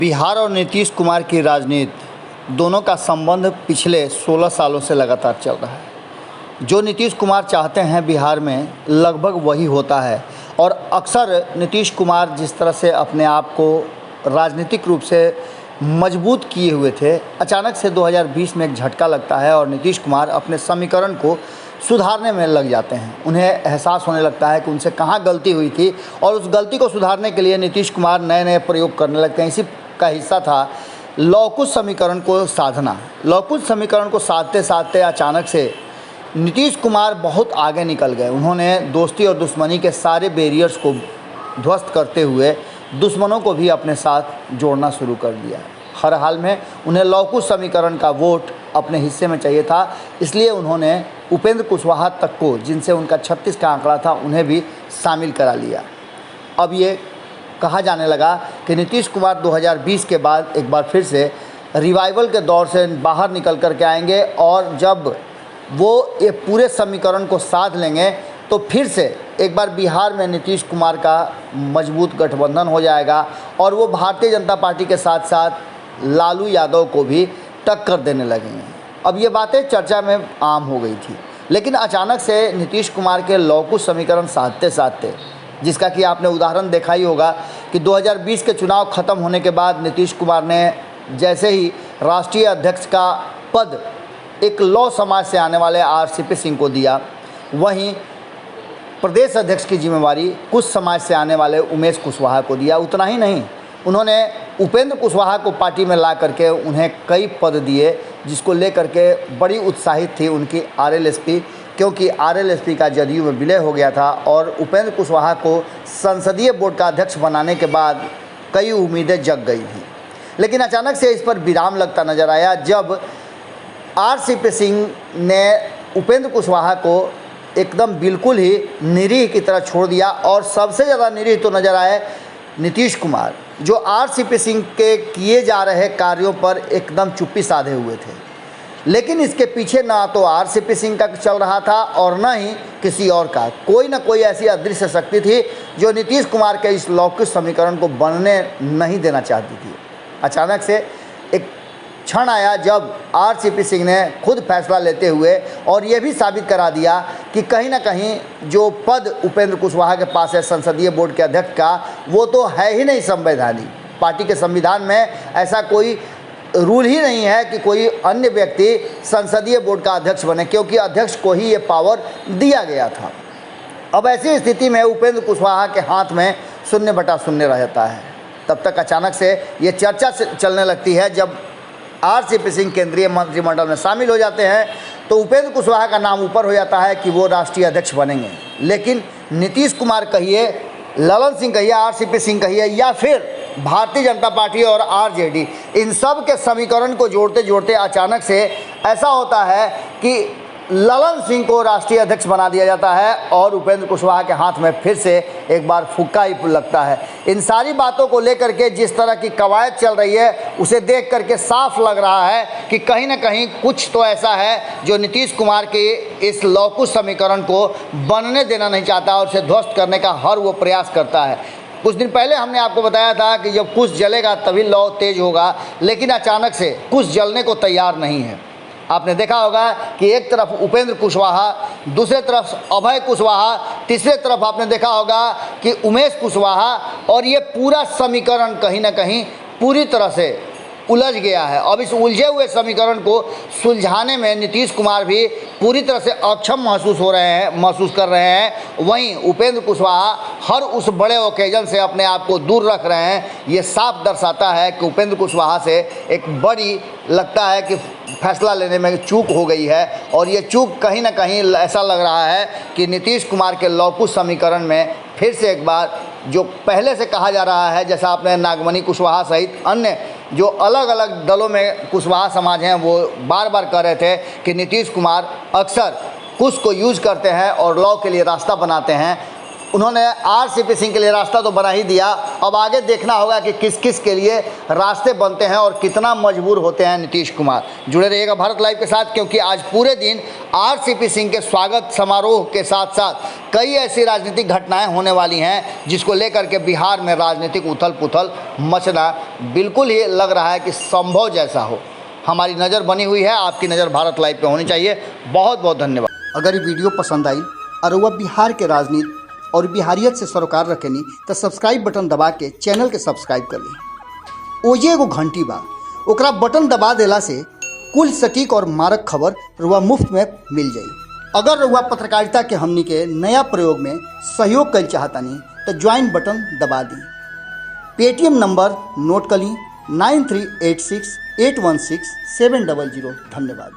बिहार और नीतीश कुमार की राजनीति दोनों का संबंध पिछले 16 सालों से लगातार चल रहा है। जो नीतीश कुमार चाहते हैं बिहार में लगभग वही होता है और अक्सर नीतीश कुमार जिस तरह से अपने आप को राजनीतिक रूप से मजबूत किए हुए थे, अचानक से 2020 में एक झटका लगता है और नीतीश कुमार अपने समीकरण को सुधारने में लग जाते हैं। उन्हें एहसास होने लगता है कि उनसे कहाँ गलती हुई थी और उस गलती को सुधारने के लिए नीतीश कुमार नए नए प्रयोग करने लगते हैं। इसी का हिस्सा था लौकुश समीकरण को साधना। लौकुश समीकरण को साधते साधते अचानक से नीतीश कुमार बहुत आगे निकल गए। उन्होंने दोस्ती और दुश्मनी के सारे बैरियर्स को ध्वस्त करते हुए दुश्मनों को भी अपने साथ जोड़ना शुरू कर दिया। हर हाल में उन्हें लौकुश समीकरण का वोट अपने हिस्से में चाहिए था, इसलिए उन्होंने उपेंद्र कुशवाहा तक को, जिनसे उनका 36 का आंकड़ा था, उन्हें भी शामिल करा लिया। अब ये कहा जाने लगा कि नीतीश कुमार 2020 के बाद एक बार फिर से रिवाइवल के दौर से बाहर निकल कर के आएंगे और जब वो ये पूरे समीकरण को साध लेंगे तो फिर से एक बार बिहार में नीतीश कुमार का मजबूत गठबंधन हो जाएगा और वो भारतीय जनता पार्टी के साथ साथ लालू यादव को भी टक्कर देने लगेंगे। अब ये बातें चर्चा में आम हो गई थी, लेकिन अचानक से नीतीश कुमार के लौकुश समीकरण साधते साधते, जिसका कि आपने उदाहरण देखा ही होगा कि 2020 के चुनाव खत्म होने के बाद नीतीश कुमार ने जैसे ही राष्ट्रीय अध्यक्ष का पद एक लौ समाज से आने वाले आरसीपी सिंह को दिया, वहीं प्रदेश अध्यक्ष की जिम्मेवारी कुछ समाज से आने वाले उमेश कुशवाहा को दिया। उतना ही नहीं, उन्होंने उपेंद्र कुशवाहा को पार्टी में ला करके उन्हें कई पद दिए, जिसको लेकर के बड़ी उत्साहित थी उनकी आरएलएसपी, क्योंकि आरएलएसपी का जदयू में विलय हो गया था और उपेंद्र कुशवाहा को संसदीय बोर्ड का अध्यक्ष बनाने के बाद कई उम्मीदें जग गई थी। लेकिन अचानक से इस पर विराम लगता नजर आया जब आरसीपी सिंह ने उपेंद्र कुशवाहा को एकदम बिल्कुल ही निरीह की तरह छोड़ दिया और सबसे ज़्यादा निरीह तो नज़र आए नीतीश कुमार, जो आरसीपी सिंह के किए जा रहे कार्यों पर एकदम चुप्पी साधे हुए थे। लेकिन इसके पीछे ना तो आरसीपी सिंह का चल रहा था और न ही किसी और का। कोई ना कोई ऐसी अदृश्य शक्ति थी जो नीतीश कुमार के इस लौकिक समीकरण को बनने नहीं देना चाहती थी। अचानक से एक क्षण आया जब आरसीपी सिंह ने खुद फैसला लेते हुए और ये भी साबित करा दिया कि कहीं ना कहीं जो पद उपेंद्र कुशवाहा के पास है संसदीय बोर्ड के अध्यक्ष का, वो तो है ही नहीं संवैधानिक। पार्टी के संविधान में ऐसा कोई रूल ही नहीं है कि कोई अन्य व्यक्ति संसदीय बोर्ड का अध्यक्ष बने, क्योंकि अध्यक्ष को ही ये पावर दिया गया था। अब ऐसी स्थिति में उपेंद्र कुशवाहा के हाथ में 0/0 रहता है। तब तक अचानक से ये चर्चा चलने लगती है जब आरसीपी सिंह केंद्रीय मंत्रिमंडल में शामिल हो जाते हैं तो उपेंद्र कुशवाहा का नाम ऊपर हो जाता है कि वो राष्ट्रीय अध्यक्ष बनेंगे। लेकिन नीतीश कुमार कहिए, ललन सिंह कहिए, आरसीपी सिंह कहिए या फिर भारतीय जनता पार्टी और आरजेडी, इन सब के समीकरण को जोड़ते जोड़ते अचानक से ऐसा होता है कि ललन सिंह को राष्ट्रीय अध्यक्ष बना दिया जाता है और उपेंद्र कुशवाहा के हाथ में फिर से एक बार फुक्का ही लगता है। इन सारी बातों को लेकर के जिस तरह की कवायद चल रही है, उसे देख करके साफ लग रहा है कि कहीं ना कहीं कुछ तो ऐसा है जो नीतीश कुमार के इस लौकुश समीकरण को बनने देना नहीं चाहता और उसे ध्वस्त करने का हर वो प्रयास करता है। कुछ दिन पहले हमने आपको बताया था कि जब कुछ जलेगा तभी लौ तेज होगा, लेकिन अचानक से कुछ जलने को तैयार नहीं है। आपने देखा होगा कि एक तरफ उपेंद्र कुशवाहा, दूसरे तरफ अभय कुशवाहा, तीसरे तरफ आपने देखा होगा कि उमेश कुशवाहा, और ये पूरा समीकरण कहीं ना कहीं पूरी तरह से उलझ गया है। अब इस उलझे हुए समीकरण को सुलझाने में नीतीश कुमार भी पूरी तरह से अक्षम महसूस कर रहे हैं। वहीं उपेंद्र कुशवाहा हर उस बड़े ओकेजन से अपने आप को दूर रख रहे हैं। ये साफ दर्शाता है कि उपेंद्र कुशवाहा से एक बड़ी लगता है कि फैसला लेने में चूक हो गई है और ये चूक कहीं ना कहीं ऐसा लग रहा है कि नीतीश कुमार के लौकुश समीकरण में फिर से एक बार, जो पहले से कहा जा रहा है, जैसा आपने नागमणि कुशवाहा सहित अन्य जो अलग अलग दलों में कुशवाहा समाज हैं वो बार बार कह रहे थे कि नीतीश कुमार अक्सर कुछ को यूज करते हैं और लॉ के लिए रास्ता बनाते हैं। उन्होंने आरसीपी सिंह के लिए रास्ता तो बना ही दिया, अब आगे देखना होगा कि किस किस के लिए रास्ते बनते हैं और कितना मजबूर होते हैं नीतीश कुमार। जुड़े रहिएगा भारत लाइव के साथ, क्योंकि आज पूरे दिन आरसीपी सिंह के स्वागत समारोह के साथ साथ कई ऐसी राजनीतिक घटनाएं होने वाली हैं जिसको लेकर के बिहार में राजनीतिक उथल पुथल मचना बिल्कुल ही लग रहा है कि संभव जैसा हो। हमारी नज़र बनी हुई है, आपकी नज़र भारत लाइव पे होनी चाहिए। बहुत बहुत धन्यवाद। अगर ये वीडियो पसंद आई और वह बिहार के राजनीति और बिहारियत से सरोकार रखेनी तो सब्सक्राइब बटन दबा के चैनल के सब्सक्राइब कर ली। ओजे एगो घंटी बा, ओकरा बटन दबा देला से कुल सटीक और मारक खबर रुआ मुफ्त में मिल जाई। अगर रुआ पत्रकारिता के हमनी के नया प्रयोग में सहयोग कर चाहतानी तो ज्वाइन बटन दबा दी। पेटीएम नंबर नोट कर ली 9386816700। धन्यवाद।